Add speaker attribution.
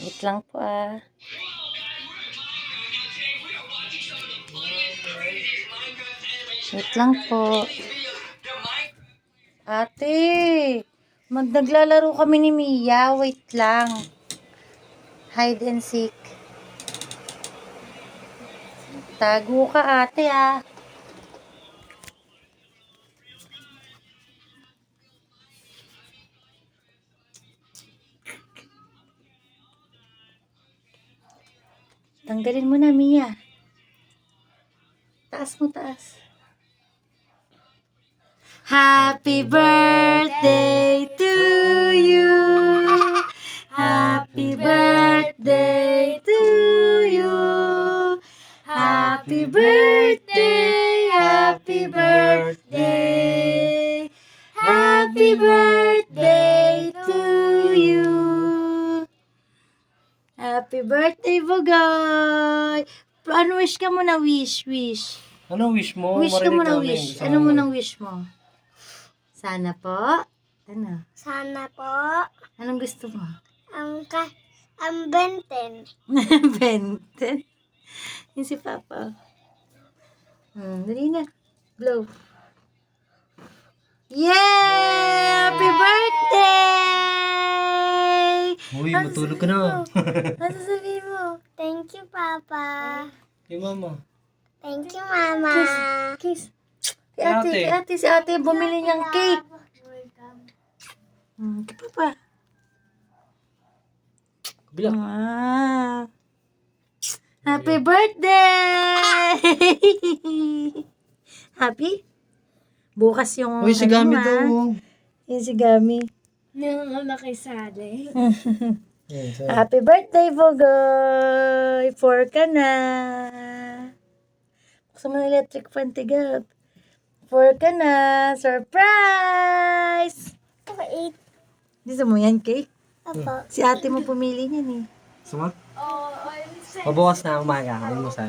Speaker 1: Wait lang po ah. Wait lang po. Ate, naglalaro kami ni Mia. Wait lang. Hide and seek. Tago ka ate ah. Tanggalin mo na, Mia. Taas mo, taas. Happy birthday to you. Happy birthday to you. Happy birthday, happy birthday. Happy birthday to you. Happy birthday, Bugay! Ano wish ka muna, wish?
Speaker 2: Ano wish mo?
Speaker 1: Wish ka
Speaker 2: Marinig
Speaker 1: muna,
Speaker 2: namin.
Speaker 1: wish.
Speaker 2: Gusto
Speaker 1: Ano
Speaker 2: mo
Speaker 1: munang wish mo? Sana po? Ano?
Speaker 3: Sana po
Speaker 1: Anong gusto mo?
Speaker 3: ang benten.
Speaker 1: Benten. Yung si Papa. Dali na. Blow. Yay! Happy birthday!
Speaker 2: Uy, matulog ka na.
Speaker 1: Ano sasabihin mo?
Speaker 3: Thank you, Papa.
Speaker 2: Kay mama.
Speaker 3: Thank you, Mama.
Speaker 1: Kiss. Si ate, bumili niyang cake. Kay Papa.
Speaker 2: Bila.
Speaker 1: Wow. Happy birthday! Happy? Bukas yung
Speaker 2: Uy, si Gami
Speaker 1: ano,
Speaker 2: daw.
Speaker 1: Yung si Gami.
Speaker 3: Nanganganak kay Sally.
Speaker 1: Happy birthday, Bogoy! 4 ka na. Buksan mo na electric fan, tigap. 4 ka na. Surprise!
Speaker 3: Ako 8.
Speaker 1: Gusto mo yan, cake?
Speaker 3: Apo.
Speaker 1: Si ate mo pumili niyan eh.
Speaker 2: Sumat? Pabukas na umaga. Almusal.